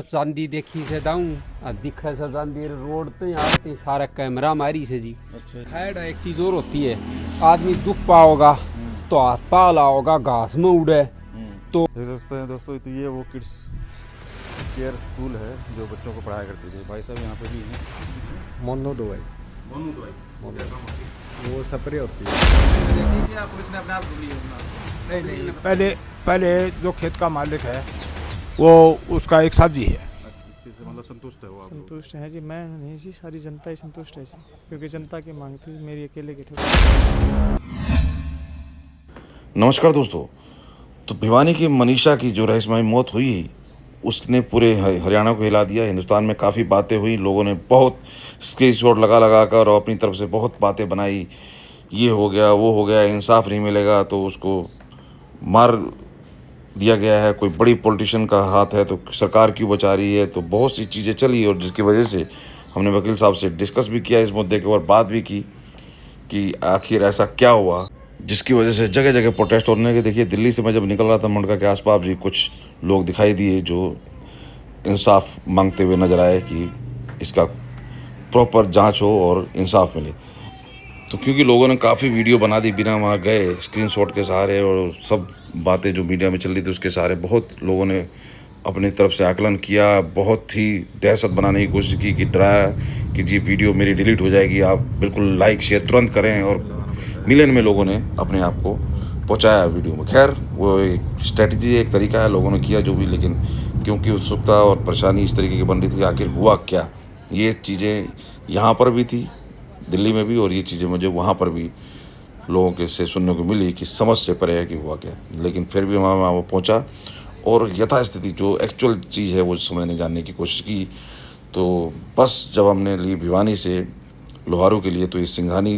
चांदी देखी से दाऊं दिखे से चांदी रोड पे आते सारा कैमरा मारी से जी। अच्छा। खैर एक चीज और होती है, आदमी दुख पाओगा तो हाथ पाला होगा घास में उड़े तो दोस्तों तो ये वो किड्स केयर स्कूल है जो बच्चों को पढ़ाया करती थी। भाई साहब यहाँ पे भी हैं। मोनो दवाई मोनू दवाई वो स्प्रे होती है। नहीं, पहले जो खेत का मालिक है वो उसका एक साथी है। मतलब संतुष्ट है वो आप लोग? संतुष्ट है जी, मैं नहीं जी, सारी जनता ही संतुष्ट है जी, क्योंकि जनता की मांग थी, मेरी अकेले की थी। नमस्कार दोस्तों। तो भिवानी की मनीषा की जो रहस्यमयी मौत हुई उसने पूरे हरियाणा को हिला दिया। हिंदुस्तान में काफ़ी बातें हुई, लोगों ने बहुत स्क्रीनशॉट लगा कर और अपनी तरफ से बहुत बातें बनाई। ये हो गया, वो हो गया, इंसाफ नहीं मिलेगा तो उसको मार दिया गया है, कोई बड़ी पॉलिटिशियन का हाथ है तो सरकार क्यों बचा रही है। तो बहुत सी चीज़ें चली और जिसकी वजह से हमने वकील साहब से डिस्कस भी किया इस मुद्दे के ऊपर, बात भी की कि आखिर ऐसा क्या हुआ जिसकी वजह से जगह जगह प्रोटेस्ट होने के। देखिए, दिल्ली से मैं जब निकल रहा था मंडका के आसपास भी कुछ लोग दिखाई दिए जो इंसाफ मांगते हुए नजर आए कि इसका प्रॉपर जांच हो और इंसाफ मिले। तो क्योंकि लोगों ने काफ़ी वीडियो बना दी बिना वहाँ गए, स्क्रीनशॉट के सहारे और सब बातें जो मीडिया में चल रही थी उसके सहारे, बहुत लोगों ने अपनी तरफ से आकलन किया, बहुत ही दहशत बनाने की कोशिश की कि डराया कि जी वीडियो मेरी डिलीट हो जाएगी, आप बिल्कुल लाइक शेयर तुरंत करें। और मिलियन में लोगों ने अपने आप को पहुँचाया वीडियो में। खैर, वो एक स्ट्रेटजी, एक तरीका है, लोगों ने किया जो भी, लेकिन क्योंकि उत्सुकता और परेशानी इस तरीके की बन रही थी आखिर हुआ क्या, ये चीज़ें यहाँ पर भी थी दिल्ली में भी, और ये चीज़ें मुझे वहाँ पर भी लोगों के से सुनने को मिली कि समझ से परे है कि हुआ क्या। लेकिन फिर भी वहाँ वो पहुँचा और यथास्थिति जो एक्चुअल चीज़ है वो समझने जानने की कोशिश की। तो बस जब हमने ली भिवानी से लोहारू के लिए तो इस सिंघानी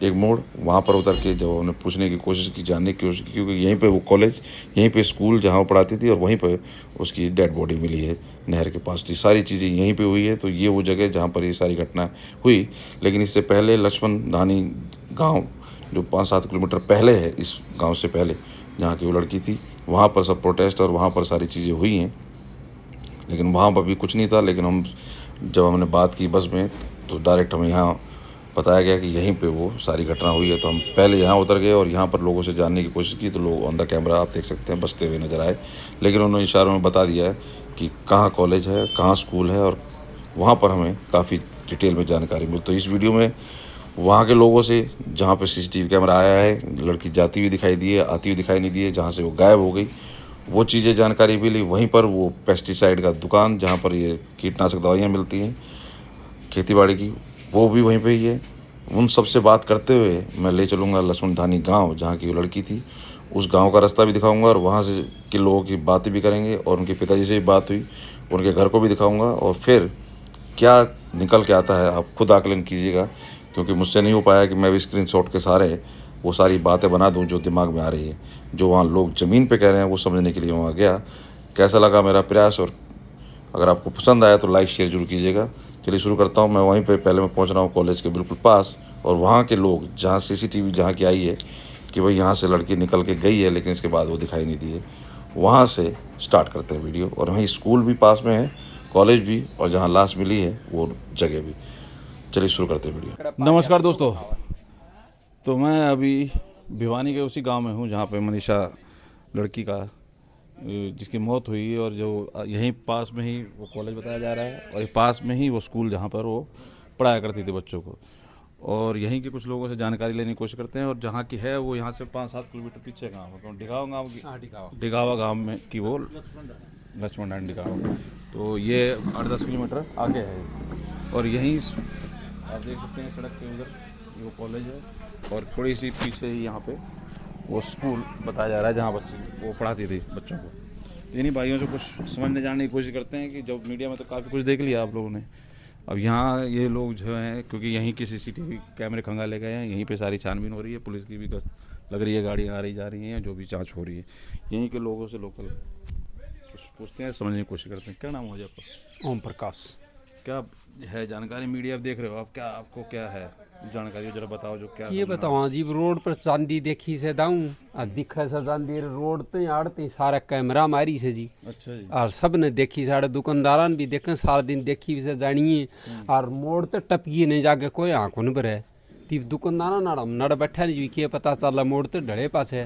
एक मोड़ वहाँ पर उतर के जब हमने पूछने की कोशिश की, जानने की कोशिश की, क्योंकि यहीं पे वो कॉलेज, यहीं पे स्कूल जहाँ वो पढ़ाती थी और वहीं पे उसकी डेड बॉडी मिली है नहर के पास थी। सारी चीज़ें यहीं पे हुई है। तो ये वो जगह जहाँ पर ये सारी घटना हुई। लेकिन इससे पहले लक्ष्मण धानी गाँव जो 5-7 किलोमीटर पहले है, इस गाँव से पहले जहाँ की वो लड़की थी, वहाँ पर सब प्रोटेस्ट और वहाँ पर सारी चीज़ें हुई हैं। लेकिन वहाँ पर भी कुछ नहीं था। लेकिन जब हमने बात की बस में तो डायरेक्ट हमें यहाँ बताया गया कि यहीं पे वो सारी घटना हुई है। तो हम पहले यहाँ उतर गए और यहाँ पर लोगों से जानने की कोशिश की। तो लोग ऑन द कैमरा आप देख सकते हैं बसते हुए नज़र आए, लेकिन उन्होंने इशारों में बता दिया है कि कहाँ कॉलेज है, कहाँ स्कूल है, और वहाँ पर हमें काफ़ी डिटेल में जानकारी मिली। तो इस वीडियो में वहाँ के लोगों से, जहाँ पर CCTV कैमरा आया है, लड़की जाती हुई दिखाई दी है, आती हुई दिखाई नहीं दी है, जहाँ से वो गायब हो गई, वो चीज़ें जानकारी मिली। वहीं पर वो पेस्टिसाइड का दुकान जहाँ पर ये कीटनाशक दवाइयाँ मिलती हैं खेतीबाड़ी की, वो भी वहीं पे ही है। उन सब से बात करते हुए मैं ले चलूँगा लक्ष्मण धानी गांव जहाँ की वो लड़की थी, उस गांव का रास्ता भी दिखाऊंगा और वहाँ से के लोगों की बातें भी करेंगे। और उनके पिताजी से भी बात हुई, उनके घर को भी दिखाऊंगा। और फिर क्या निकल के आता है आप खुद आकलन कीजिएगा, क्योंकि मुझसे नहीं हो पाया कि मैं भी स्क्रीनशॉट के सहारे वो सारी बातें बना दूँ जो दिमाग में आ रही है, जो वहाँ लोग ज़मीन पर कह रहे हैं, वो समझने के लिए वहाँ गया। कैसा लगा मेरा प्रयास, और अगर आपको पसंद आया तो लाइक शेयर जरूर कीजिएगा। चलिए शुरू करता हूँ। मैं वहीं पे पहले मैं पहुँच रहा हूँ कॉलेज के बिल्कुल पास, और वहाँ के लोग जहाँ CCTV जहाँ की आई है कि भाई यहाँ से लड़की निकल के गई है लेकिन इसके बाद वो दिखाई नहीं दी है, वहाँ से स्टार्ट करते हैं वीडियो। और वहीं स्कूल भी पास में है, कॉलेज भी, और जहाँ लाश मिली है वो जगह भी। चलिए शुरू करते हैं वीडियो। नमस्कार दोस्तों। तो मैं अभी भिवानी के उसी गाँव में हूँ जहाँ पर मनीषा लड़की का जिसकी मौत हुई, और जो यहीं पास में ही वो कॉलेज बताया जा रहा है और पास में ही वो स्कूल जहाँ पर वो पढ़ाया करती थी बच्चों को। और यहीं के कुछ लोगों से जानकारी लेने की कोशिश करते हैं। और जहाँ की है वो यहाँ से 5-7 किलोमीटर पीछे गाँव है, डिगावा गाँव की, डिगावा गाँव में की वो लक्ष्मण धानी डिगावा। तो ये 8-10 किलोमीटर आगे है। और यहीं आप देख सकते हैं सड़क के उधर वो कॉलेज है, और थोड़ी सी पीछे ही यहाँ पे वो स्कूल बताया जा रहा है जहाँ बच्चे वो पढ़ाती थी बच्चों को। तो इन्हीं भाइयों से कुछ समझने जानने की कोशिश करते हैं कि जब मीडिया में तो काफ़ी कुछ देख लिया आप लोगों ने, अब यहाँ ये लोग जो हैं, क्योंकि यहीं के CCTV कैमरे खंगाले गए हैं, यहीं पे सारी छानबीन हो रही है, पुलिस की भी गश्त लग रही है, गाड़ियाँ आ रही जा रही हैं, जो भी जाँच हो रही है। यहीं के लोगों से लोकल कुछ पूछते हैं, समझने की कोशिश करते हैं। क्या नाम हो जाए आपका? ओम प्रकाश। क्या है जानकारी, मीडिया देख रहे हो आप, क्या आपको क्या है जानकारी, जरा बताओ जो क्या ये बताओ जी, रोड पर चांदी देखी से दाऊं और दिखा से चांदी रोड पे आड़ते सारा कैमरा मारी से जी। अच्छा जी। और सब ने देखी, सारे दुकानदारान भी देखे, सारा दिन देखी से जानिए। और मोड़ तो टपकी नहीं जाके कोई आंखों न भरे तीब दुकानदारा नाड़ नड़ बैठा नहीं जी, के पता चला मोड़ तो ढड़े पास है।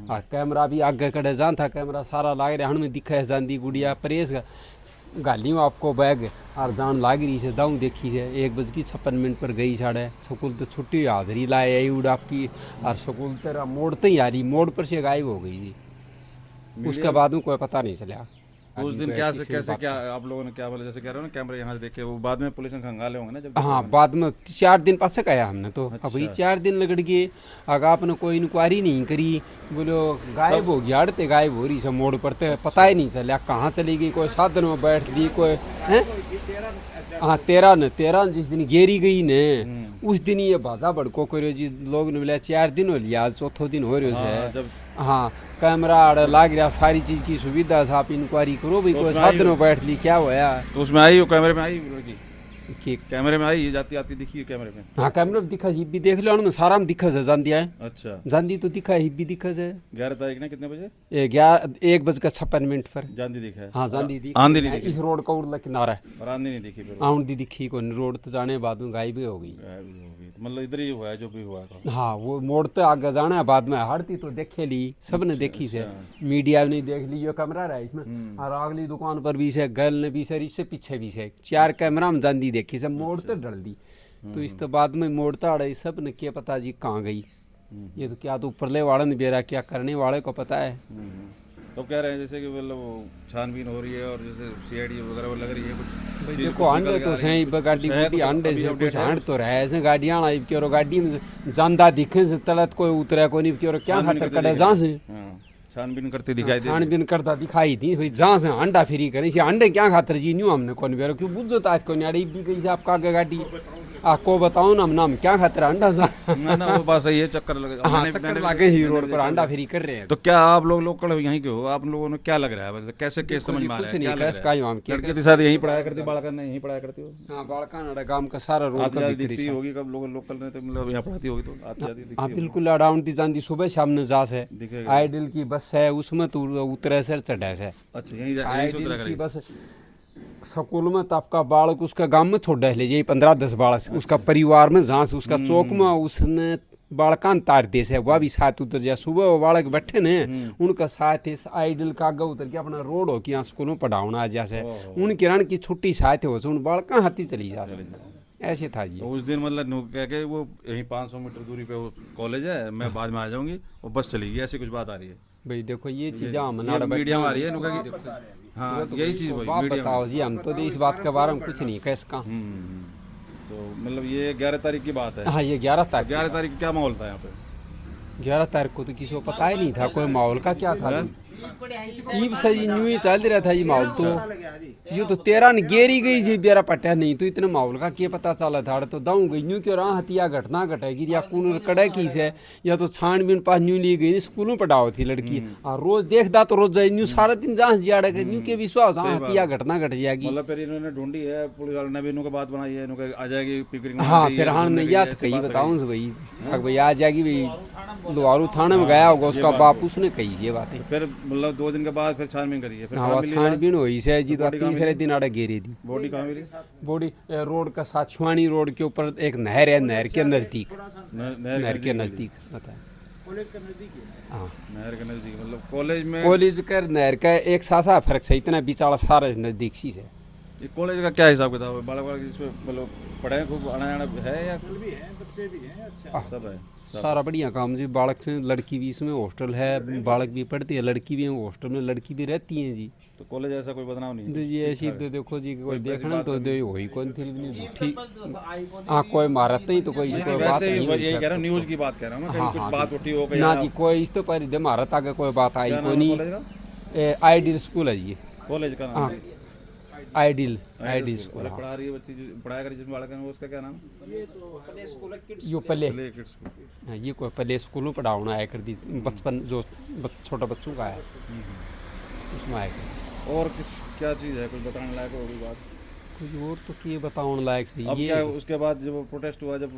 और कैमरा भी आगे कड़े जान था, कैमरा सारा लाग रहा, हमें दिखा है जान दी गुड़िया प्रेस गाली में आपको बैग और जान लाग रही से दाऊं देखी है। 1:56 पर गई साढ़े स्कूल तो छुट्टी हाजिरी लाए आई उड़ आपकी। और स्कूल तेरा मोड़ तो ही आ रही, मोड़ पर से गायब हो गई जी। उसके बाद में कोई पता नहीं चला उस दिन क्या से कैसे क्या आप लोगों ने क्या बोला, जैसे कह रहे हो ना कैमरे यहाँ से देखे, वो बाद में पुलिस ने खंगाले होंगे ना जब? हाँ, बाद में 4 दिन पास से कहा हमने तो। अब ये 4 दिन लगड़ गए, अगर आपने कोई इंक्वायरी नहीं करी, बोलो गायब हो गया, अड़ते गायब हो रही सब मोड़ पर, तो पता ही नहीं चला कहाँ चली गई। कोई साधन में बैठ दी, कोई है। हाँ 13 जिस दिन गेरी गई ने उस दिन ये बाजा भड़को करो जी। लोग ने बोला 4 दिन हो लिया, आज चौथो दिन हो रहा है। हाँ कैमरा लाग रहा, सारी चीज की सुविधा है, आप इंक्वायरी करो भाई, कोई साधन में बैठ ली क्या हुआ। तो उसमें आई, वो कैमरे में आई लड़की, कि कैमरे में आई, जाती आती दिखी कैमरे में? हाँ कैमरे में दिखा जी, भी देख लो उनमें सारा में दिखा है जान दिया है। अच्छा जान दी तो दिखा है, भी दिखा है 11 तारीख ने कितने बजे? 1:56 पर जान दी दिखा है? हाँ जान दी थी। आंधी नहीं दिखी? इस रोड का उड़ला किनारा है, और आंधी नहीं दिखी? फिर आंधी दिखी को रोड तो जाने बाद में गायब हो गई। मतलब इधर ही हुआ है जो भी हुआ है? हाँ वो मोड़ तो आगे जाना है, बाद में हड़ती तो देखे ली, सब ने देखी से, मीडिया ने देख ली, ये कैमरा रहा इसमें। और अगली दुकान पर भी से, गल ने भी से, इससे पीछे भी से 4 कैमरा में जांदी देखी से, मोड़ तो डल दी। तो इस तो बाद में मोड़ तो अड़े, सब ने क्या पता जी कहाँ गई। ये तो क्या तो ऊपरले वाले ने बेरा, क्या करने वाले को पता है। तो कह रहे हैं जैसे कि मतलब छानबीन हो रही है और जैसे सीआईडी वगैरह वो लग रही है कुछ? देखो अंडे तो सही गाड़ी गुड्डी अंडे से कुछ हंड तो रहे ऐसे गाड़ियां आई क्यों, गाड़ी में जानदा दिखे से तलत कोई उतरे कोई नहीं क्यों, क्या खातर कड़े जहां से छानबीन करती दिखाई दे, छानबीन करता दिखाई थी भाई, जहां से अंडा फ्री करे से अंडे क्या खातर जी न्यू हमने कौन बेरो क्यों बुझो आज को न्याड़ी भी गई आपका आगे गाड़ी आपको बताओ ना, हम नाम क्या खातर अंडा सा ना वो बात सही है, चक्कर लगे। हाँ चक्कर लगे ही रोड पर अंडा फ्री कर रहे हैं। तो क्या आप लोग लोकल यहीं के हो, आप लोगों ने क्या लग रहा है, मतलब कैसे केस समझ में आ रहा है? क्या लग रहा है? लड़के के साथ यहीं पढ़ाया करती, बालका ने यहीं पढ़ाया करती हो? हाँ बालका ना गांव का सारा रोड आती जाती दिखती होगी, कब लोग लोकल ने तो मतलब यहाँ पढ़ाती होगी तो आती जाती दिखती हाँ बिल्कुल अराउंड दी जाती, सुबह शाम ने जा से दिखेगा। आइडियल की बस है, उसमें तो उतरे से चढ़े से। अच्छा यहीं से आइडियल उतरा की करेगी? बस स्कूल में तो आपका बालक उसका गांव में छोड़ ले जाइए 15-10 बालक उसका परिवार में, जहाँ से उसका चौक में उसने बालकान तार दे से, वह भी साथ उतर जाए। सुबह वो बालक बैठे ने उनका साथ है आइडियल का आगे उतर के अपना रोड हो कि यहाँ स्कूल में पढ़ाना आ जाए, उनकी रण की छुट्टी साथ हो उन बालका हाथी चली जा ऐसे था जी। तो उस दिन मतलब कह के वो यहीं 500 मीटर दूरी पे वो कॉलेज है, मैं बाद में आ जाऊंगी, वो बस चलेगी, ऐसी कुछ बात आ रही है भाई। देखो ये चीज मीडिया में आ रही है, हाँ यही चीज बताओ जी, हम तो इस बात के बारे में कुछ नहीं कह सका। तो मतलब ये 11 तारीख की बात है? हाँ ये 11 तारीख। 11 तारीख क्या माहौल था यहाँ पे? 11 तारीख को तो किसी को पता ही नहीं था कोई माहौल का क्या था। ये सही न्यू ही चल रहा था ये माहौल, तो ये तो 13 ने गेरी गई जी बेरा पटा नहीं, तो इतने माहौल का क्या पता चला था। तो दाऊं गई न्यू क्यों रहा हतिया घटना घटेगी या कून कड़े की से, या तो छानबीन पास न्यू ली गई, स्कूल में पढ़ाओ थी लड़की और रोज देखदा तो रोज जाए न्यू सारा दिन जहाँ जियाड़े न्यू के विश्वास हतिया घटना घट जाएगी। मतलब फिर इन्होंने ढूंढी है, पुलिस वाले ने भी इन्होंने बात बनाई है, इन्होंने आ जाएगी पिकनिक। हाँ फिर हाँ मैं याद कही बताऊँ भाई, भाई आ जाएगी भाई, लोहारू थाने में गया होगा उसका बाप, उसने कही ये बातें। फिर मतलब 2 दिन के बाद फिर छानबीन करी है? फिर हाँ छानबीन हुई से जी, तो तीसरे दिन आड़े गेरी थी। बॉडी कहाँ मिली? बॉडी रोड का साथ छुआनी रोड के ऊपर एक नहर है, नहर के नजदीक, नहर के नजदीक बताया, कॉलेज के नजदीक है। हाँ नहर के नजदीक, मतलब कॉलेज का नहर का एक सासा फर्क से, इतना बिचारा सारा नजदीक सी है। ये कॉलेज का क्या हिसाब किताब है? बालक जिसमें मतलब पढ़ाई खूब आना है या भी है, बच्चे भी हैं, अच्छा सब है, सारा बढ़िया काम जी। बालक से लड़की भी इसमें हॉस्टल है, बालक भी पढ़ती है, लड़की भी हॉस्टल में, लड़की भी रहती है जी। तो कॉलेज ऐसा कोई बदनाम नहीं है? तो ये ऐसी तो देखो जी कोई देखना तो दे वही कौन थी झूठी, हाँ कोई मारत नहीं तो कोई बात नहीं, यही कह रहा हूँ, न्यूज़ की बात कह रहा हूँ मैं, कुछ बात उठी हो ना जी, कोई इस तो पर दे मारत आगे कोई बात आई कोई नहीं। आइडियल स्कूल है जी कॉलेज का नाम, आइडियल स्कूल। पढ़ा रही है बच्ची जो पढ़ाया कर जिसमें बालक है, उसका क्या नाम? ये तो प्ले स्कूल हाँ, ये कोई प्ले स्कूल में पढ़ाना है कर दी, बचपन जो छोटा बच्चों का है उसमें आया कर। और क्या चीज़ है कुछ बताने लायक होगी बात? देखो जी और तो क्या बताऊं लायक से अब ये क्या उसके बाद जब प्रोटेस्ट हुआ, जब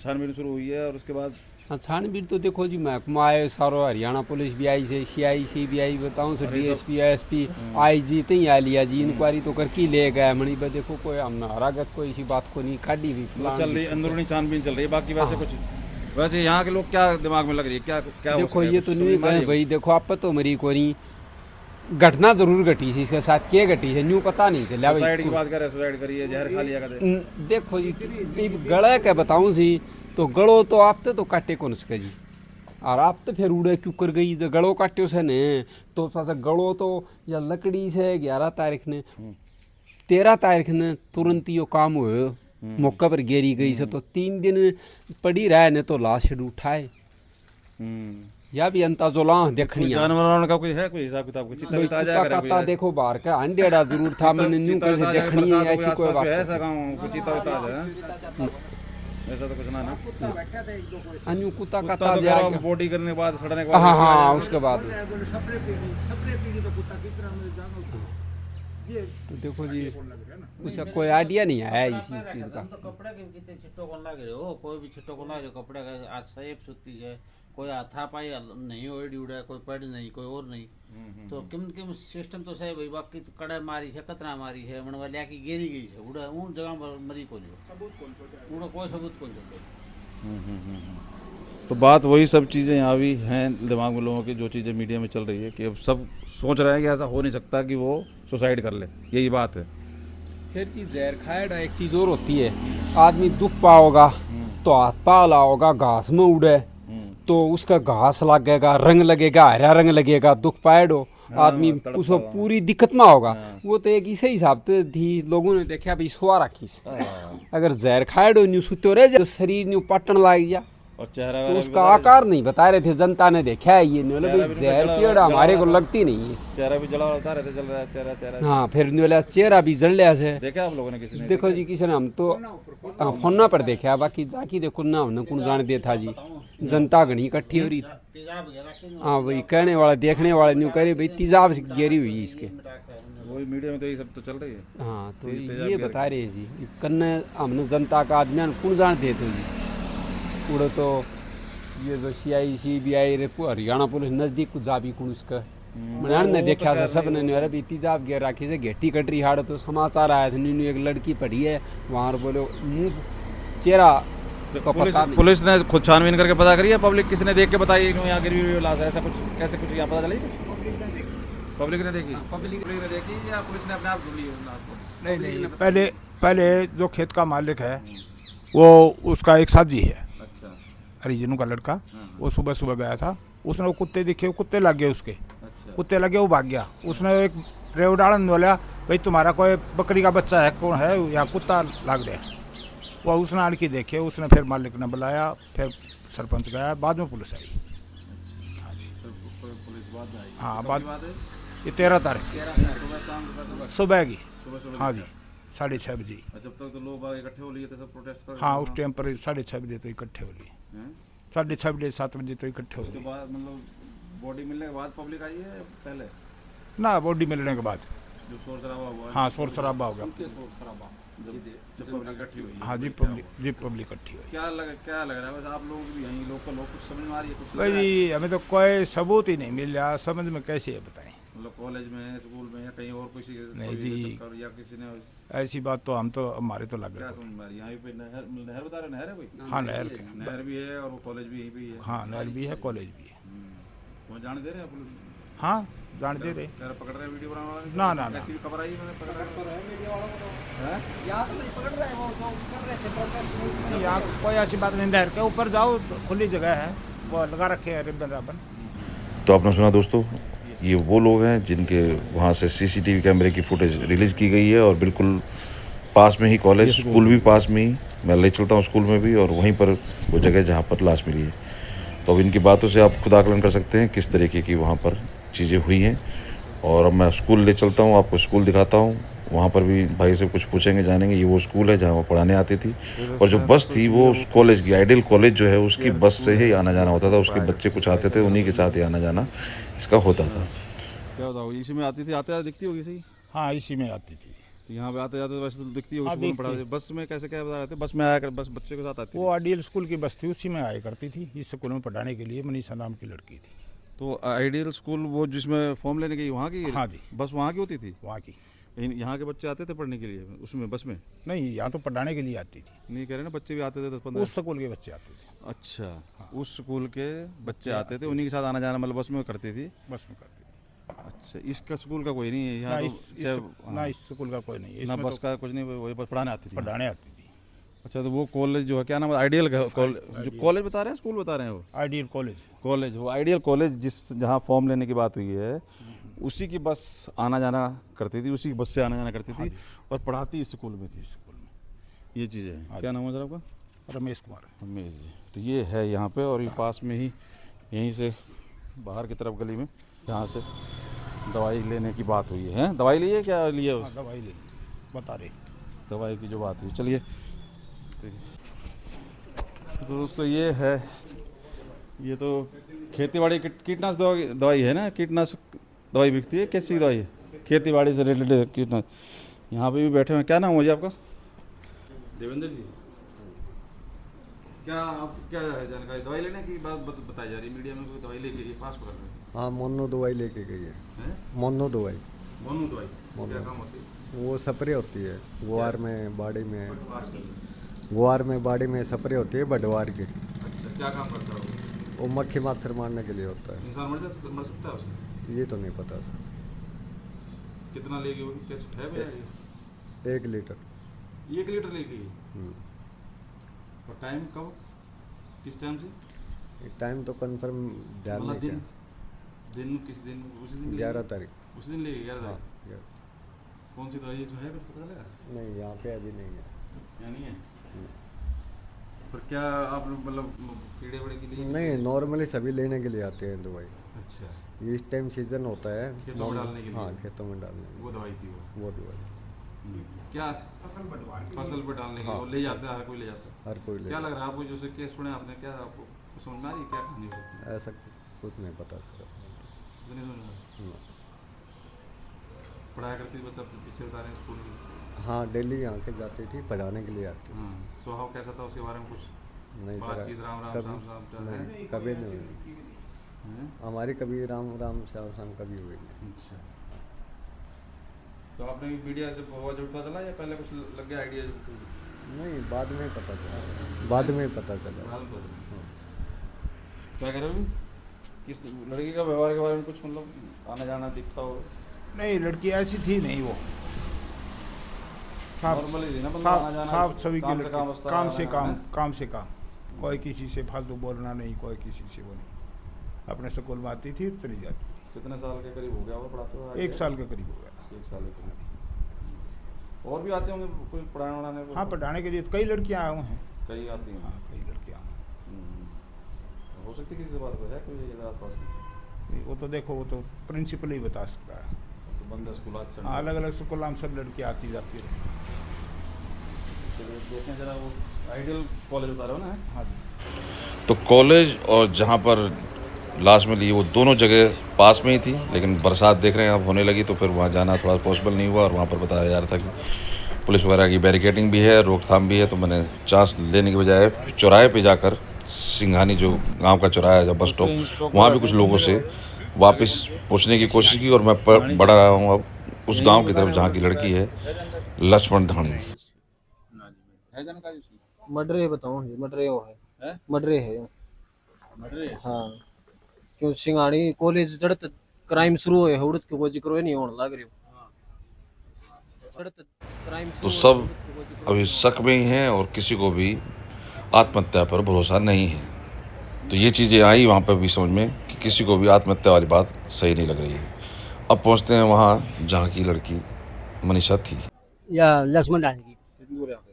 छानबीन शुरू हुई है और उसके बाद हाँ छानबीन तो देखो जी महकमा आए सारो हरियाणा पुलिस भी आई से CIC भी आई बताऊं से DSP SP IG तो ही आ लिया जी इंक्वायरी तो करके ले गया मणि पर देखो कोई हमने हरागत कोई इसी बात को नहीं काटी भी चल रही अंदरूनी छानबीन चल रही है, बाकी वैसे कुछ वैसे यहाँ के लोग क्या दिमाग में लग रही है, क्या क्या हो देखो सकता है? ये कुछ तो समझ नहीं में आ रही गए है? भाई देखो आप तो मरी को नहीं घटना जरूर घटी थी इसके साथ क्या घटी है न्यू पता नहीं चला सुसाइड की भाई बात कर रहे हैं, सुसाइड करी है, जहर खा लिया कहते देखो जी गड़ा के बताऊं सी तो गड़ो तो आप तो काटे कौन सके जी और आप तो फिर उड़े क्यों कर गई जो गड़ो काट्यो से ने तो सा गड़ो तो या लकड़ी से 11 तारीख ने 13 तारीख ने तुरंत यो काम हुए मौका पर गेरी गई से तो 3 दिन पड़ी रहे ने तो लाश उठाए या भी अंताजोला देखनी जानवरों का कोई है कोई हिसाब किताब कुछ चिता विता आ जाएगा कोई है? देखो बाहर का अंडेड़ा जरूर था मैंने न्यू चिता कैसे विता आ जाएगा, देखनी है बरसात ऐसी कोई आसपास बात है नहीं। ऐसा गाँव कुछ चिता विता आ जाए ऐसा तो कुछ ना अन्यू कुत्ता कुत्ता काता तो जाएगा बॉडी करने के बाद सड़ने के बाद हाँ उसमें आ हाँ जाएगा। उसके बाद तो देखो जी उसका कोई आइडिया नहीं है इस चीज का तो कपड़े के कितने छिट्टों को लग रहे हो, कोई भी छिट्टों को लग रहे कपड़े का आज सेब सुती है, कोई हाथा पाई नहीं ओढ़ी उड़ा, कोई पड़ नहीं, कोई और नहीं, तो किम किम सिस्टम तो सही भाई, बाकी तो कड़े मारी है, कतरा मारी है, मन वाले की गेरी गई है, उड़ा उन जगह पर मरी को जो उड़ा कोई सबूत को जो। तो बात वही सब चीज़ें यहाँ भी हैं दिमाग में लोगों की, जो चीज़ें मीडिया में चल रही है कि अब सब सोच रहे हैं कि ऐसा हो नहीं सकता कि वो सुसाइड कर ले, यही बात है। फिर चीज जहर खाएगा एक चीज और होती है, आदमी दुख पाओगा तो हाथ पा लाओगा घास में उड़े तो उसका घास लगेगा, रंग लगेगा, हरा रंग लगेगा, दुख पाएडो आदमी उसको पूरी दिक्कत में होगा। वो तो एक इसे हिसाब से थी लोगों ने देखा भाई सुआ रखी अगर जहर खाएडो न्यू सुतो रहे जो शरीर न्यू पटन लग गया और चेहरा तो उसका आकार नहीं बता रहे थे, जनता ने देखा है ये भाई जहर कीड़ा हमारे को लगती नहीं है, चेहरा भी जला होता रहता चल रहा है चेहरा हाँ फिर चेहरा भी जल लिया से देखा आप लोगों ने किसी ने? देखो जी किसी ने हम तो फोना पर देखा बाकी जाकी देखो ना हमने कौन जान दे था जी, जनता घनी इकट्ठी हो रही थी। हाँ भाई कहने वाले देखने वाले न्यू करे भाई तेजाब गेरी हुई इसके, वही मीडिया में तो ये सब तो चल रही है। हाँ तो ये बता रहे जी कन्ने हमने जनता का आदमी कौन जान दे तो जी पूरे तो ये जो CIC हरियाणा पुलिस नजदीक कुछ जा भी कौन उसका मैंने ने देखा था सब ने अरे भी तेजाब गे राखी से घेटी कटरी हाड़ तो समाचार आया था न्यू एक लड़की पड़ी है वहाँ बोलो मुँह चेहरा तो पता नहीं। पुलिस ने खुद छानबीन करके पता करी है, पब्लिक किसी ने देख के बताई यहाँ गिरी हुई लाश है, ऐसा कुछ कैसे कुछ यहाँ पता चली? पब्लिक ने देखी, पब्लिक ने देखी या पुलिस ने अपने आप ढूंढी लाश को? नहीं पहले जो खेत का मालिक है वो उसका एक साथी है हरिजनों का लड़का, वो सुबह सुबह गया था, उसने वो कुत्ते दिखे, वो कुत्ते लग गए उसके, कुत्ते लगे वो भाग गया। उसने एक रेव डालन बोला भाई तुम्हारा कोई बकरी का बच्चा है कौन है या कुत्ता लाग गया, वो उसने आड़ के देखे, उसने फिर मालिक ने बुलाया, फिर सरपंच गया, बाद में पुलिस आई। हाँ जी हाँ बाद ये 13 तारीख सुबह की, हाँ जी 6:30 बजे। जब तक तो लोग इकट्ठे हो लिए थे सब प्रोटेस्ट कर, हाँ उस टाइम पर 6:30 बजे तो इकट्ठे हो लिए, 6:30 बजे 7 बजे तो इकट्ठे हो उसके लिए बाद मतलब बॉडी मिलने के बाद पब्लिक आई है पहले ना, बॉडी मिलने के बाद जो शोर शराबा हुआ है? हाँ शोर शराबा हो गया, जब पब्लिक इकट्ठी हुई है। हाँ जी पब्लिक इकट्ठी हुई। क्या लग रहा है वैसे आप लोग भी यहीं लोग कुछ समझ में आ रही है कुछ? भाई जी हमें तो कोई सबूत ही नहीं मिल रहा, समझ में कैसे बताएं? मतलब कॉलेज में स्कूल में या कहीं और किसी नहीं जी, या किसी ने ऐसी बात तो हम तो हमारे तो लग क्या रहा समझ में आ रही है? यहाँ पे नहर बता रहे, नहर है भाई? हाँ नहर नहर भी है और वो कॉलेज भी यहीं पे ही है। हाँ नहर भी है, कॉलेज भी है। वो जाने दे रहे हैं पुलिस? हाँ जान दे रहे कह रहे पकड़ रहे हैं वीडियो बनाने वाले? ना ना ना ऐसी भी खबर आई मैंने पकड़ रहे यहाँ कोई ऐसी बात नहीं, नहर के ऊपर जाओ तो खुली जगह है, वो लगा रखे हैं रिबन राबन। तो आपने सुना दोस्तों, ये वो लोग हैं जिनके वहाँ से CCTV कैमरे की फुटेज रिलीज़ की गई है और बिल्कुल पास में ही कॉलेज, स्कूल भी पास में ही, मैं ले चलता हूँ स्कूल में भी, और वहीं पर वो जगह जहाँ पर लाश मिली है। तो अब इनकी बातों से आप खुद आकलन कर सकते हैं किस तरीके की वहाँ पर चीज़ें हुई हैं। और अब मैं स्कूल ले चलता हूँ, आपको स्कूल दिखाता हूँ, वहाँ पर भी भाई से कुछ पूछेंगे, जानेंगे। ये वो स्कूल है जहाँ वो पढ़ाने आती थी, और जो बस थी वो उस कॉलेज की, आइडियल कॉलेज जो है उसकी बस से ही आना जाना होता था। उसके बच्चे कुछ आते थे, उन्हीं के साथ ही आना जाना इसका होता था। क्या होता होगा? इसी में आती थी, आते दिखती होगी सही? हाँ इसी में आती थी। तो यहाँ पे आते जाते तो वैसे तो दिखती है, हाँ, स्कूल में दिखती पढ़ाते। बस में कैसे क्या बता रहे थे? बस में आया कर, बस बच्चे के साथ आती वो थी। आइडियल स्कूल की बस थी, उसी में आया करती थी। इस स्कूल में पढ़ाने के लिए मनीषा नाम की लड़की थी। तो आइडियल स्कूल वो जिसमें फॉर्म लेने गई वहाँ की? हाँ जी। बस वहाँ की होती थी? वहाँ की यहाँ के बच्चे आते थे पढ़ने के लिए उसमें, बस में? नहीं, यहाँ तो पढ़ाने के लिए आती थी। नहीं कह रहे ना, बच्चे भी आते थे 10-15? उस स्कूल के बच्चे आते थे, अच्छा, उस स्कूल के बच्चे आते थे, उन्हीं के साथ आना जाना मतलब बस में करती थी? बस में करती थी। अच्छा, इसका स्कूल का कोई नहीं है ना यहाँ? ना इस स्कूल का कोई नहीं है, ना इसमें बस का कुछ नहीं, वही बस पढ़ाने आती थी? पढ़ाने आती थी। अच्छा, तो वो कॉलेज जो है क्या नाम है? आइडियल कॉलेज, जो कॉलेज बता रहे हैं, स्कूल बता रहे हैं? वो आइडियल कॉलेज। कॉलेज, वो आइडियल कॉलेज जिस जहाँ फॉर्म लेने की बात हुई है, उसी की बस आना जाना करती थी, उसी की बस से आना जाना करती थी, और पढ़ाती इस स्कूल में थी। स्कूल में ये चीज़ है। क्या नाम है सर आपका? रमेश कुमार। रमेश जी। तो ये है यहाँ पे, और ये पास में ही यहीं से बाहर की तरफ गली में जहाँ से दवाई लेने की बात हुई है। दवाई ली है क्या लिए? हाँ, दवाई ले बता रहे। दवाई की जो बात हुई, चलिए। तो दोस्तों ये है, ये तो खेती बाड़ी कीटनाशक दवाई है ना? कीटनाशक दवाई बिकती है, कैसी दवाई है? खेती बाड़ी से रिलेटेड कीटनाशक। यहाँ पे भी बैठे हैं। क्या नाम है जी आपका? देवेंद्र जी। क्या आप क्या है जानकारी? दवाई लेने की बात बताई जा रही है मीडिया में, कोई दवाई लेके ये पास पकड़ रहे हैं? हाँ, मोनो दवाई लेके गई है। हैं? मोनो दवाई, मोनू दवाई मोनू। क्या काम होती है? वो स्प्रे होती है गुआर में, बाड़ी में। पास कर लो। गुआर में, बाड़ी में स्प्रे होती है बडवार की। अच्छा, क्या काम करता है वो? वो मक्खी मच्छर मारने के लिए होता इंसान मर सकता है उससे? है। ये तो नहीं पता सर। कितना लेगी वो? कैसे है भैया ये? 1 लीटर। 1 लीटर लेगी? हम्म। और टाइम कब, किस टाइम से? टाइम तो कंफर्म ध्यान मतलब नहीं दिन, दिन किस दिन? उसी दिन 11 तारीख। उसी दिन लेगी 11 हाँ, तारीख? 11। कौन सी दवाई है इसमें, है कुछ पता लगा? नहीं, यहाँ पे अभी नहीं है। या नहीं है? पर क्या आप लोग मतलब कीड़े वड़े के लिए? नहीं, नॉर्मली सभी लेने के लिए आते हैं दवाई। अच्छा, इस टाइम सीजन होता है खेतों में डालने के लिए? हाँ, खेतों में डालने के वो दवाई थी वो? लिए वो दवाई क्या फसल बढ़वाने फसल पे डालने के लिए? हाँ। वो ले जाते हैं, हर कोई ले जाता है? हर कोई ले। क्या लग रहा है आपको, जो से केस सुने आपने, क्या आपको समझ में आ रही है क्या कहानी हो सकती है? ऐसा कुछ नहीं पता सर। कुछ नहीं समझ में आ रहा? ना। पढ़ाया करती थी बच्चा, पीछे बता रहे हैं स्कूल में? हाँ, डेली यहाँ के जाती थी, पढ़ाने के लिए आती थी। हाँ, स्वभाव कैसा था उसके बारे में कुछ नहीं सर, बातचीत? राम राम शाम शाम चल रहा है? नहीं, कभी नहीं हुई। हैं? हमारी कभी राम राम श्याम श्याम कभी हुई नहीं। अच्छा, तो आपने मीडिया जब आवाज उठा चला या पहले कुछ लग गया आइडिया? नहीं, बाद में पता चला। बाद में पता चला। क्या कह रहे हो अभी? किस लड़की का व्यवहार के बारे में कुछ मतलब आना जाना दिखता हो? नहीं, लड़की ऐसी थी नहीं वो। साफ Normally थी ना, मतलब आना साफ जाना, साफ छवि की काम से लड़की। काम बसता काम से आना काम, जाना। काम से काम। कोई किसी से फालतू बोलना नहीं, कोई किसी से वो नहीं। अपने स्कूल में आती थी, चली जाती थी। कितने साल के करीब हो गया वो पढ़ाते हुए? 1 साल के करीब हो गया। 1 साल के करीब। और भी आते होंगे कोई पढ़ाने वढ़ाने को? हाँ, पढ़ाने के लिए कई लड़कियाँ आए हुए हैं। कई आती हैं। हाँ, कई लड़कियाँ आए हैं। हो सकती है किसी से बात हो, है कोई इधर आसपास में? वो तो देखो, वो तो प्रिंसिपल ही बता सकता है। तो बंद है स्कूल आज से? हाँ, अलग अलग स्कूल में सब लड़कियाँ आती जाती रही। देखें जरा वो आइडियल कॉलेज बता रहे हो ना? हाँ जी। तो कॉलेज और जहाँ पर लाश में ली वो दोनों जगह पास में ही थी, लेकिन बरसात देख रहे हैं अब होने लगी तो फिर वहाँ जाना थोड़ा पॉसिबल नहीं हुआ। और वहाँ पर बताया जा रहा था कि पुलिस वगैरह की बैरिकेडिंग भी है, रोकथाम भी है। तो मैंने चांस लेने के बजाय चौराहे पे जाकर, सिंघानी जो गांव का चौराहा है, जब बस स्टॉप, वहाँ भी कुछ लोगों से वापस पूछने की कोशिश की। और मैं बढ़ रहा हूँ अब उस गांव की तरफ जहाँ की लड़की है, लक्ष्मण धाणी। है जानकारी उसकी? मर्डरे बताओ, मर्डरे वो है, हैं? मर्डरे है। मर्डर है? हाँ, क्यों सिंगाड़ी कॉलेज जड़त क्राइम शुरू हुए है, उड़त के कोई जिक्र नहीं होने लग रही हो। जड़त क्राइम तो सब अभी शक में ही हैं और किसी को भी आत्महत्या पर भरोसा नहीं है। तो ये चीज़ें आई वहाँ पर भी समझ में कि किसी को भी आत्महत्या वाली बात सही नहीं लग रही है। अब पहुँचते हैं वहाँ जहाँ की लड़की मनीषा थी। या लक्ष्मण डाली की कितनी दूर है यहाँ से?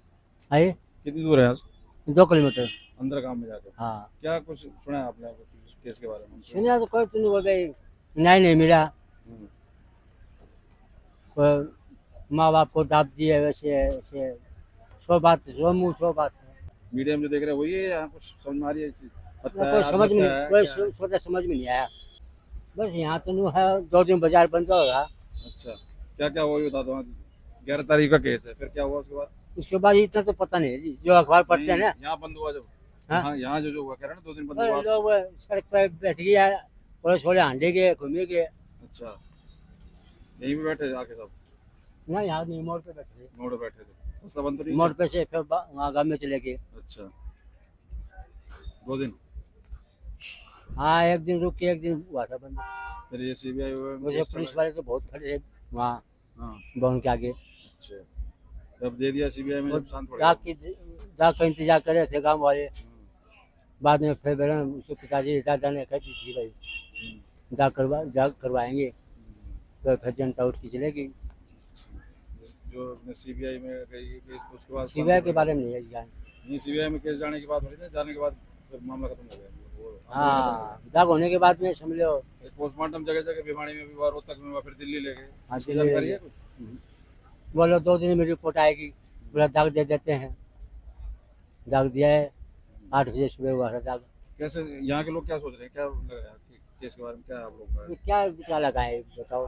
है कितनी दूर है यहाँ से? 2 किलोमीटर। अंदर गांव में जाकर? हाँ, क्या कुछ सुना है आपने इस केस के बारे में? सुना तो कोई तुम बोल गई नहीं मिला। कोई माँ बाप को दाब दिए, वैसे ऐसे 100 बात, 100 मुँह 100 बात है। मीडिया में जो देख रहे हैं वही है, यहाँ कुछ समझ में आ रही है? कोई समझ में नहीं, कोई सोचा समझ में नहीं आया। बस यहाँ तो नहीं है, 2 दिन बाजार बंद होगा। अच्छा, क्या क्या हुआ ये बता दो। 11 तारीख का केस है, फिर क्या हुआ उसके बाद? उसके बाद इतना तो पता नहीं है जी, जो अखबार पढ़ते हैं ना, यहाँ बंद हुआ जब, हाँ? यहाँ जो हुआ कह रहे हैं ना 2 दिन बंद बस हुआ। लोग सड़क पर बैठ गया, थोड़े थोड़े हांडे गए, घूमे गए अच्छा, यहीं पे बैठे थे आके सब, ना, यहाँ नहीं, मोड़ पे बैठे थे, मोड़ पे बैठे थे, रास्ता बंद तो नहीं मोड़ किया? पे से फिर वहाँ गाँव में चले गए। अच्छा, 2 दिन, हाँ, एक दिन रुक के एक दिन हुआ था बंद। फिर ये सीबीआई मुझे पुलिस वाले तो बहुत खड़े थे वहाँ हाँ, भवन के आगे, अच्छा, जब दे दिया सीबीआई में, जब शांत पड़ डाक गया। डाक का इंतजार कर रहे थे गाँव वाले। बाद में फिर मेरा उसके पिताजी दादा ने कह दी थी भाई डाक करवाएंगे, तो फिर जनता उठ के चलेगी। जो सीबीआई में गई केस, तो उसके बाद सीबीआई के बारे में नहीं है जान। नहीं, सीबीआई में केस जाने के बाद हो रही थी, जाने के बाद फिर मामला खत्म हो गया वो, हाँ, डाक होने के बाद में समझ लो। एक पोस्टमार्टम जगह जगह भिवाड़ी में भी हुआ, रोहतक में हुआ, फिर दिल्ली ले गए। हाँ, इसकी दिल्ली ले जानकारी गए। है कुछ? बोलो 2 दिन में रिपोर्ट आएगी, बोला दाग दे देते हैं। दाग दिया है, 8 बजे सुबह हुआ था दाग। कैसे यहाँ के लोग क्या सोच रहे हैं, क्या लग रहा है केस के बारे में, क्या आप लोग का है? क्या क्या लगाए बताओ,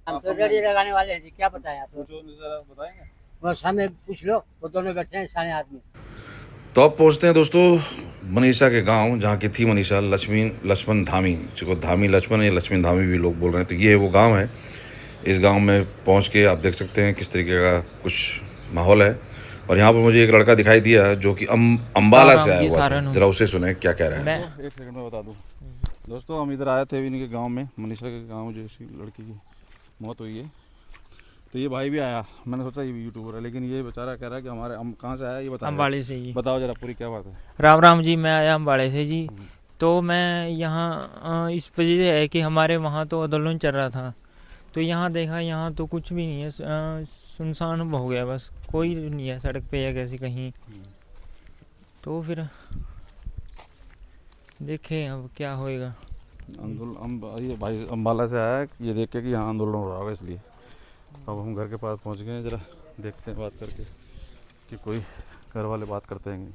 हम तो रेडी लगाने वाले हैं जी, क्या बताएं आप लोग। कुछ जरा बताएंगे? वो सामने पूछ लो, वो दोनों बैठे हैं सारे आदमी। तो अब पहुँचते हैं दोस्तों मनीषा के गांव, जहाँ की थी मनीषा, लक्ष्मण धामी, जिसको धामी लक्ष्मण या लक्ष्मण धामी भी लोग बोल रहे हैं। तो ये वो गांव है। इस गांव में पहुंच के आप देख सकते हैं किस तरीके का कुछ माहौल है। और यहाँ पर मुझे एक लड़का दिखाई दिया जो कि अम्बाला से आया हुआ था। जरा उसे सुने क्या कह रहा है। एक सेकंड में बता दूँ दोस्तों, हम इधर आए थे इनके गाँव में, मनीषा के गाँव, जैसी लड़की की मौत हुई है। तो ये भाई भी आया, मैंने सोचा ये भी यूट्यूबर है, लेकिन ये बेचारा कह रहा है कि हमारे कहाँ से आया ये बता। अम्बाड़े से ही। बताओ जरा पूरी क्या बात है। राम राम जी, मैं आया अम्बाड़े से जी। तो मैं यहाँ इस वजह से है कि हमारे वहाँ तो आंदोलन चल रहा था, तो यहाँ देखा, यहाँ तो कुछ भी नहीं है, सुनसान हो गया, बस कोई नहीं है सड़क पे या कैसे कहीं। तो फिर देखें अब क्या होएगा। आंदोलन, ये भाई अम्बाला से आया है, ये देख के कि यहाँ आंदोलन हो रहा होगा, इसलिए अब हम घर के पास पहुँच गए हैं। जरा देखते हैं बात करके कि कोई घर वाले बात करते हैं।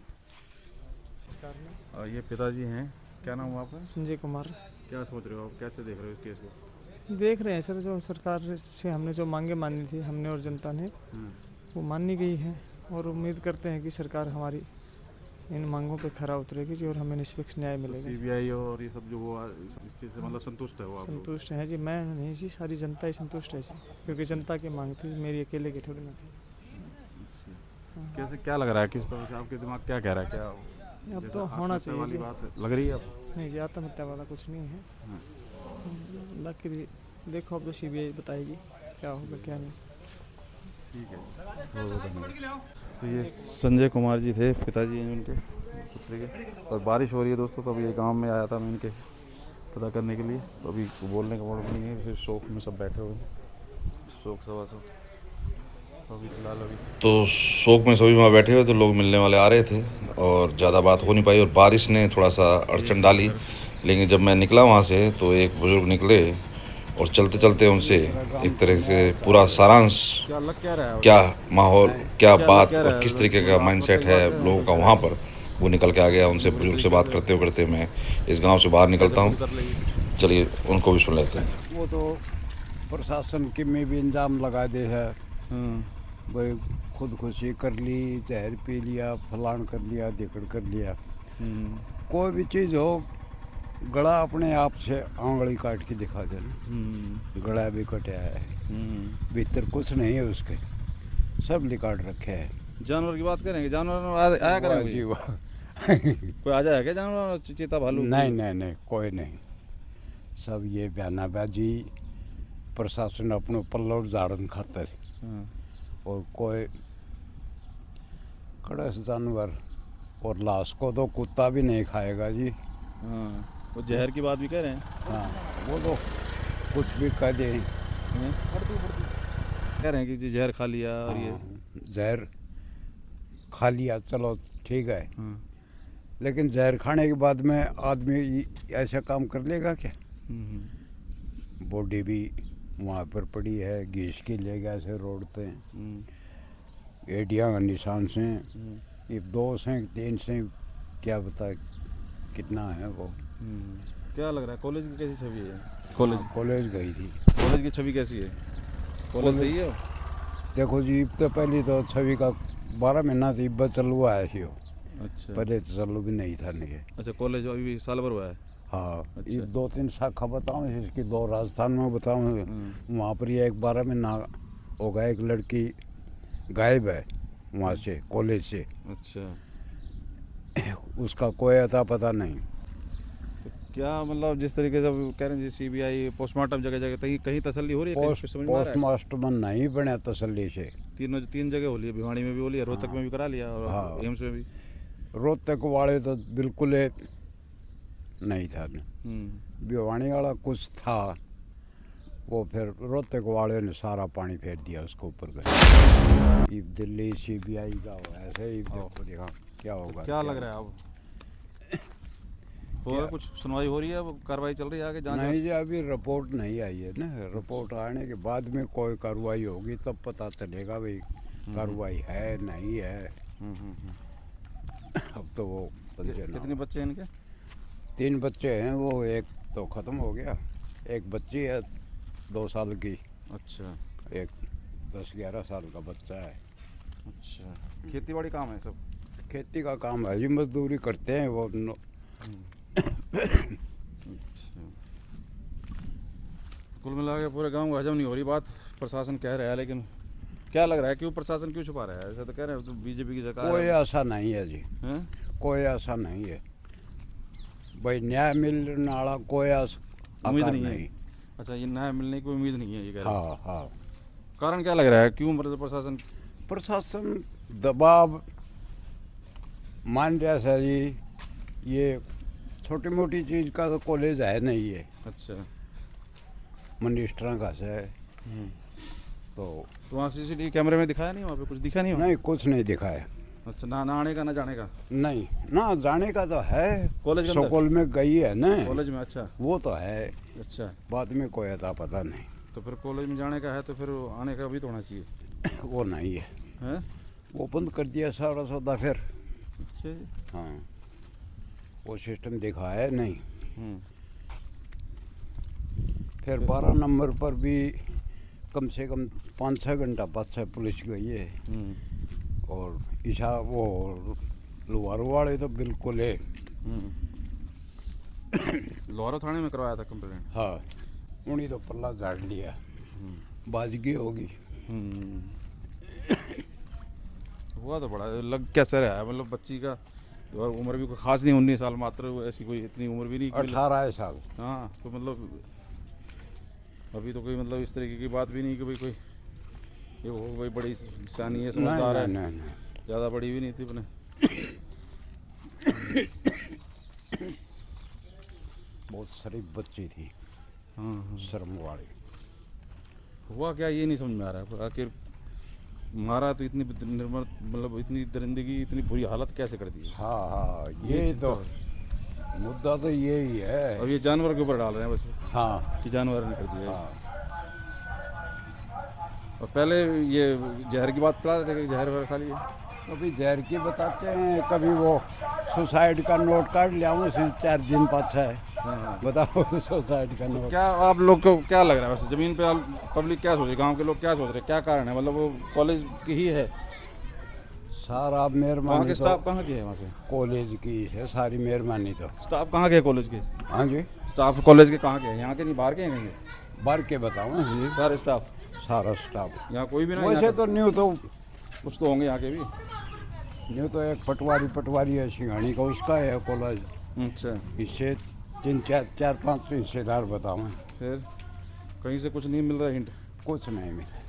और ये पिताजी हैं, क्या नाम हुआ आपका? संजय कुमार। क्या सोच रहे हो आप, कैसे देख रहे हो इस केस को? देख रहे हैं सर, जो सरकार से हमने जो मांगे मानी थी, हमने और जनता ने, वो मानी गई है, और उम्मीद करते हैं कि सरकार हमारी इन मांगों पे खरा उतरेगी जी, और हमें निष्पक्ष न्याय मिलेगा। सीबीआई और ये सब जो हुआ, इस चीज़ से मतलब संतुष्ट है वो आप लोग? संतुष्ट है जी, मैं नहीं जी, सारी जनता ही संतुष्ट है जी, क्योंकि जनता की मांग थी, मेरी अकेले की थोड़ी ना थी। कैसे, क्या लग रहा है, किस पर आपके दिमाग क्या कह रहा है, क्या अब तो होना चाहिए वाली जी। बात लग रही है आपको? नहीं जी, आत्महत्या वाला कुछ नहीं है, बाकी देखो अब तो सीबीआई बताएगी क्या होगा क्या नहीं। ठीक है, बहुत बहुत धन्यवाद। तो ये संजय कुमार जी थे, पिताजी हैं उनके पुत्र के। और बारिश हो रही है दोस्तों, तो अभी ये गांव में आया था मैं इनके पता करने के लिए। तो अभी बोलने का मोड़ नहीं है, फिर शोक में सब बैठे हुए हैं, शोक सभा सब अभी फिलहाल अभी। तो शोक में सभी वहाँ बैठे हुए, तो लोग मिलने वाले आ रहे थे और ज़्यादा बात हो नहीं पाई, और बारिश ने थोड़ा सा अड़चन डाली। लेकिन जब मैं निकला वहाँ से, तो एक बुज़ुर्ग निकले और चलते चलते उनसे एक तरह से पूरा सारांश, क्या माहौल, क्या बात और किस तरीके का माइंडसेट है लोगों का वहाँ पर, वो निकल के आ गया। उनसे बुजुर्ग से बात करते मैं इस गांव से बाहर निकलता हूँ। चलिए उनको भी सुन लेते हैं। वो तो प्रशासन के में भी इंजाम लगा दे है, भाई खुदकुशी कर ली, जहर पी लिया, फलान कर लिया, दिखड़ कर लिया। कोई भी चीज़ हो, गला अपने आप से आंगली काट के दिखा देना, गला भी कटा है, भीतर कुछ नहीं है उसके, सब लिकाट रखे हैं। जानवर की बात करेंगे, जानवर आया करेंगे कोई आ जाएगा क्या जानवर, चीता भालू? नहीं, कोई नहीं, सब ये बयानाबाजी प्रशासन अपने पल्लव झाड़न खातर, और कोई कड़स जानवर और लाश को तो कुत्ता भी नहीं खाएगा जी। वो जहर की बात भी कह रहे हैं। हाँ, वो तो कुछ भी कह दे, कह रहे हैं कि जी जहर खा लिया, और ये जहर खा लिया, चलो ठीक है, लेकिन जहर खाने के बाद में आदमी ऐसा काम कर लेगा क्या? बॉडी भी वहाँ पर पड़ी है, घीस के ले गए ऐसे रोडते हैं, एडिया का निशान से, ये 2 से 3 से, क्या बता कितना है वो। क्या लग रहा है, कॉलेज की कैसी छवि है? कॉलेज गई थी। कॉलेज की छवि कैसी है? कॉलेज सही है? देखो जी ईब तो पहले तो छवि का 12 महीना तो ईब चालू आया थी वो। अच्छा पहले तो चालू भी नहीं था नहीं। अच्छा कॉलेज अभी भी साल भर हुआ है। हाँ अच्छा। ये 2-3 शाखा बताऊँ इसकी, 2 राजस्थान में बताऊँ। वहाँ पर ये एक 12 महीना हो गया, एक लड़की गायब है वहाँ से कॉलेज से। अच्छा उसका कोई अता पता नहीं। क्या मतलब जिस तरीके से अब कह रहे हैं जी CBI पोस्टमार्टम जगह जगह कहीं कहीं तसल्ली हो रही है, कहीं कुछ समझ में आ रहा है? पोस्टमास्टर नहीं बने तसल्ली से। तीन जगह हो रही है, भिवानी में भी हो रही है, रोहतक में भी करा लिया और हाँ। एम्स में भी। रोहतक वाले तो बिल्कुल ही नहीं था। भिवानी वाला कुछ था, वो फिर रोहतक वाले ने सारा पानी फेर दिया उसके ऊपर का। ये दिल्ली CBI का ऐसे ही देखो देखा क्या होगा। क्या लग रहा है अब होगा कुछ सुनवाई हो रही है, अब कार्रवाई चल रही है आगे जांच? नहीं जी अभी रिपोर्ट नहीं आई है ना। रिपोर्ट आने के बाद में कोई कार्रवाई होगी तब पता चलेगा भाई कार्रवाई है नहीं है। अब तो वो कितने बच्चे हैं इनके? 3 बच्चे हैं, वो एक तो ख़त्म हो गया, एक बच्ची है 2 साल की। अच्छा एक 10-11 साल का बच्चा है। अच्छा खेती बाड़ी काम है सब? खेती का काम है जी, मजदूरी करते हैं वो। अच्छा कुल मिला के पूरे गांव को हजम नहीं हो रही बात, प्रशासन कह रहा है, लेकिन क्या लग रहा है क्यों प्रशासन क्यों छुपा रहा है? ऐसा तो कह रहे हैं तो BJP की सरकार कोई है। ऐसा नहीं है जी, हैं? कोई ऐसा नहीं है भाई। न्याय मिलने वाला कोई उम्मीद आकार नहीं। अच्छा ये न्याय मिलने की उम्मीद नहीं है ये कह रहे हैं। हाँ हाँ। कारण क्या लग रहा है क्यों मतलब प्रशासन दबाव मान रहा है जी। ये छोटी मोटी चीज़ का तो कॉलेज है नहीं है। अच्छा मिनिस्टर का है तो वहाँ CCTV कैमरे में दिखाया नहीं, वहाँ पे कुछ दिखा नहीं? नहीं कुछ नहीं दिखाया। अच्छा ना आने का ना जाने का? नहीं ना जाने का तो है, कॉलेज के अंदर? स्कूल में गई है ना कॉलेज में? अच्छा वो तो है, अच्छा बाद में कोई अता पता नहीं। तो फिर कॉलेज में जाने का है तो फिर आने का भी तो होना चाहिए। वो नहीं है, हैं? वो बंद कर दिया सारा सौदा फिर। अच्छा जी। हाँ वो सिस्टम दिखाया नहीं। फिर 12 नंबर पर भी कम से कम 5-6 घंटा बाद से पुलिस गई है। और ईशा वो लोहारू वाले तो बिल्कुल है। लोहारू थाने में करवाया था कंप्लेंट? हाँ उन्हीं तो पल्ला झाड़ लिया, बाजगी होगी। हुआ तो बड़ा लग कैसे रहा है, मतलब बच्ची का और उम्र भी कोई खास नहीं, 19 साल मात्र, ऐसी कोई इतनी उम्र भी नहीं। 18 साल। हाँ तो मतलब अभी तो कोई मतलब इस तरीके की बात भी नहीं कि भाई कोई ये हो भाई बड़ी निशानी है, समझदार है, ज़्यादा बड़ी भी नहीं थी अपने। बहुत शरीफ बच्ची थी। हाँ शर्म वाली। हुआ क्या ये नहीं समझ में आ रहा है, आखिर मारा तो इतनी निर्मल मतलब इतनी दरिंदगी इतनी बुरी हालत कैसे कर दी? हाँ हाँ ये तो मुद्दा तो यही है। अब ये जानवर के ऊपर डाल रहे हैं बस। हाँ कि जानवर ने कर दिया। हाँ। और पहले ये जहर की बात चला रहे थे कि जहर वगैरह खा लिया। कभी जहर की बताते हैं, कभी वो सुसाइड का नोट कार्ड लिया हूँ 4 दिन पाछा है। बताओ सुसाइड का नोट। क्या आप लोग को क्या लग रहा है वैसे जमीन पे पब्लिक क्या सोच रही है, गांव के लोग क्या सोच रहे हैं, क्या कारण है? मतलब वो कॉलेज की ही है सारा मेहरबानी। वहाँ के स्टाफ कहाँ के है? वहाँ से कॉलेज की है सारी मेहरबानी। तो स्टाफ कहाँ के है कॉलेज के? हाँ जी स्टाफ कॉलेज के कहाँ के हैं? यहाँ के नहीं बाहर के हैं कहीं? बाहर के बताओ जी। सारे स्टाफ? सारा स्टाफ यहाँ कोई भी नहीं? वैसे तो न्यू तो कुछ तो होंगे यहाँ के भी। न्यू तो एक पटवारी है सिंघानी का, उसका है कॉलेज। अच्छा इससे 4-5 रिश्तेदार बताओ। फिर कहीं से कुछ नहीं मिल रहा हिंट? कुछ नहीं मिला।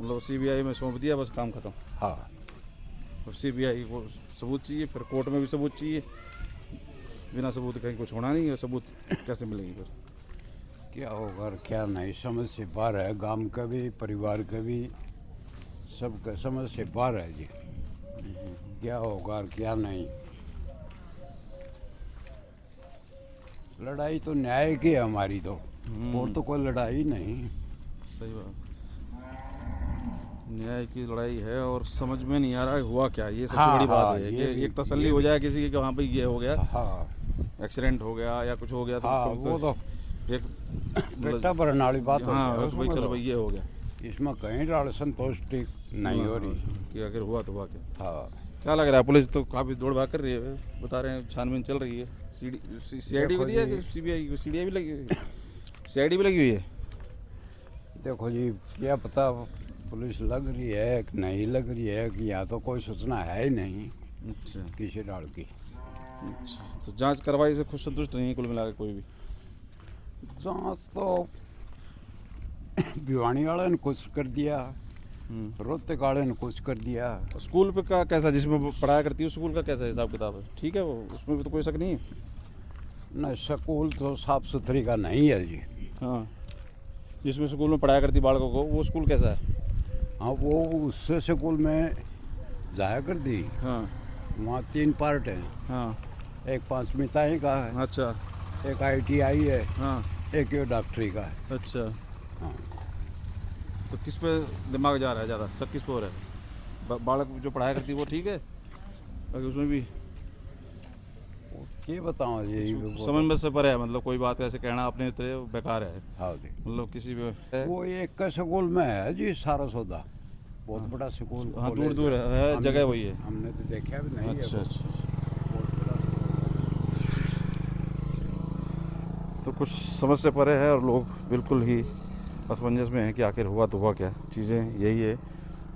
मतलब CBI में सौंप दिया बस काम खत्म? हाँ और CBI को सबूत चाहिए, फिर कोर्ट में भी सबूत चाहिए, बिना सबूत कहीं कुछ होना नहीं है। सबूत कैसे मिलेंगे फिर? क्या होगा क्या नहीं, समझ से बाहर है। गांव का भी परिवार का भी सबका समझ से बाहर है जी। क्या होगा क्या नहीं। लड़ाई तो न्याय की है हमारी तो, और तो कोई लड़ाई नहीं। सही बात, न्याय की लड़ाई है और समझ में नहीं आ रहा है हुआ क्या। ये सबसे बड़ी बात है कि एक तसल्ली हो जाए किसी की कि हाँ भाई ये हो गया, हाँ एक्सीडेंट हो गया या कुछ हो गया तो हाँ वो तो एक पेटा भरने वाली बात हो हाँ गया भाई उसमें चलो तो। भाई ये हो गया इसमें कहीं डाल संतुष्टि नहीं हो रही। कि अगर हुआ तो हुआ क्या। हाँ क्या लग रहा है, पुलिस तो काफ़ी दौड़ भाग कर रही है, बता रहे हैं छानबीन चल रही है। सीआईडी भी है कि सीबीआई सीडीआई भी लगी हुई है, सीआईडी भी लगी हुई है। देखो जी क्या पता पुलिस लग रही है कि नहीं लग रही है, कि यहाँ तो कोई सूचना है ही नहीं अच्छा किसी डाल की। अच्छा, तो जांच कार्रवाई से खुद संतुष्ट नहीं है कुल मिला के कोई भी। जांच तो भिवानी वाले ने कुछ कर दिया, रोहतक वाले ने कुछ कर दिया। स्कूल पे का कैसा, जिसमें पढ़ाया करती है स्कूल का कैसा हिसाब किताब है, ठीक है वो, उसमें भी तो कोई शक नहीं है। न स्कूल तो साफ सुथरी का नहीं है जी। हाँ, जिसमें स्कूल में पढ़ाया करती बालकों को, वो स्कूल कैसा है। हाँ वो उससे स्कूल में जाया कर दी। हाँ वहाँ 3 पार्ट हैं। हाँ एक 5वीं ताई का है, अच्छा एक ITI है, हाँ एक ये डॉक्टरी का है। अच्छा। हाँ तो किस पे दिमाग जा रहा है ज़्यादा, शक किस पे हो रहा है। बालक जो पढ़ाया करती है वो ठीक है, बाकी उसमें भी ये बताओ जी समझ में से परे है, मतलब कोई बात ऐसे कहना अपने तरह बेकार है। हाँ जी मतलब किसी भी वो एक का स्कूल में है जी सारा सौदा, बहुत बड़ा स्कूल। हाँ, कॉलेज दूर है हमने जगह तो- वही है। हमने तो देखा भी नहीं अच्छा है वो। अच्छा। बहुत बड़ा। तो कुछ समझ से परे है और लोग बिल्कुल ही असमंजस में हैं कि आखिर हुआ तो हुआ क्या। चीज़ें यही है,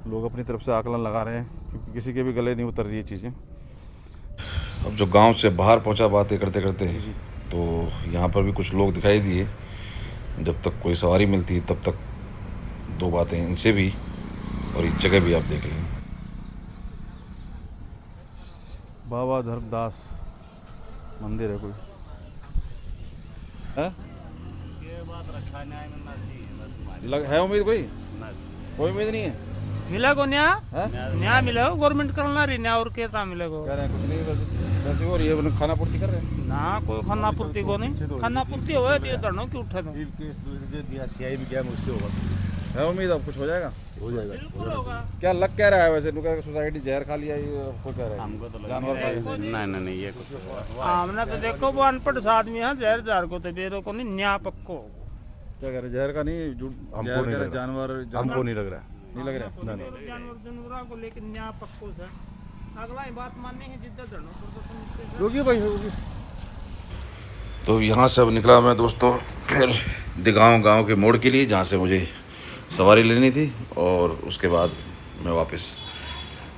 लोग अपनी तरफ से आकलन लगा रहे हैं क्योंकि किसी के भी गले नहीं उतर रही है चीज़ें। अब जो गांव से बाहर पहुंचा बातें करते करते, तो यहाँ पर भी कुछ लोग दिखाई दिए। जब तक कोई सवारी मिलती तब तक 2 बातें इनसे भी, और इस जगह भी आप देख लें। बाबा धर्मदास मंदिर है कोई है? है उम्मीद कोई उम्मीद नहीं है। मिलेगो न्याय, हैं? न्याय मिलेगा, गवर्नमेंट करना रही न्याय और क्या मिलेगा। कह रहे हैं कुछ नहीं, वैसे हो रही है, मतलब खाना पूर्ति कर रहे हैं। ना कोई खाना पूर्ति को नहीं, खाना पूर्ति हो दिए धरनों की उठे दो। है उम्मीद अब कुछ हो जाएगा। बिल्कुल होगा। क्या लग कह रहा है वैसे, नुका सोसाइटी जहर खा लिया, ये कोई कह रहा है जानवर खा लिया। नहीं ये कुछ हमने तो देखो वो अनपढ़ आदमी है, जहर जार को तो बेरो को नहीं, न्याय पक्को। क्या कह रहे जहर का नहीं, जहर कह रहे जानवर, हमको नहीं लग रहा है, नहीं लग रहा है। जानवर जानवर को लेकिन न्याय पक्को है। अगला ही बात माननी है जिद्दत धरनों होगी भाई होगी। तो यहाँ से अब निकला मैं दोस्तों फिर दिगांव गांव के मोड़ के लिए, जहाँ से मुझे सवारी लेनी थी, और उसके बाद मैं वापस।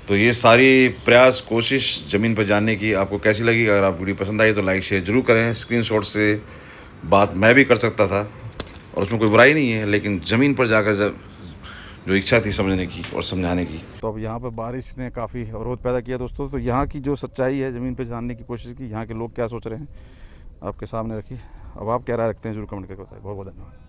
तो ये सारी प्रयास कोशिश ज़मीन पर जानने की आपको कैसी लगी। अगर आप वीडियो पसंद आई तो लाइक शेयर ज़रूर करें। स्क्रीनशॉट से बात मैं भी कर सकता था और उसमें कोई बुराई नहीं है, लेकिन ज़मीन पर जाकर जो इच्छा थी समझने की और समझाने की। तो अब यहाँ पर बारिश ने काफ़ी अवरोध पैदा किया दोस्तों। तो यहाँ की जो सच्चाई है ज़मीन पर जानने की कोशिश की, यहाँ के लोग क्या सोच रहे हैं आपके सामने रखी। अब आप क्या राय रखते हैं जरूर कमेंट करके बताएं। बहुत बहुत धन्यवाद।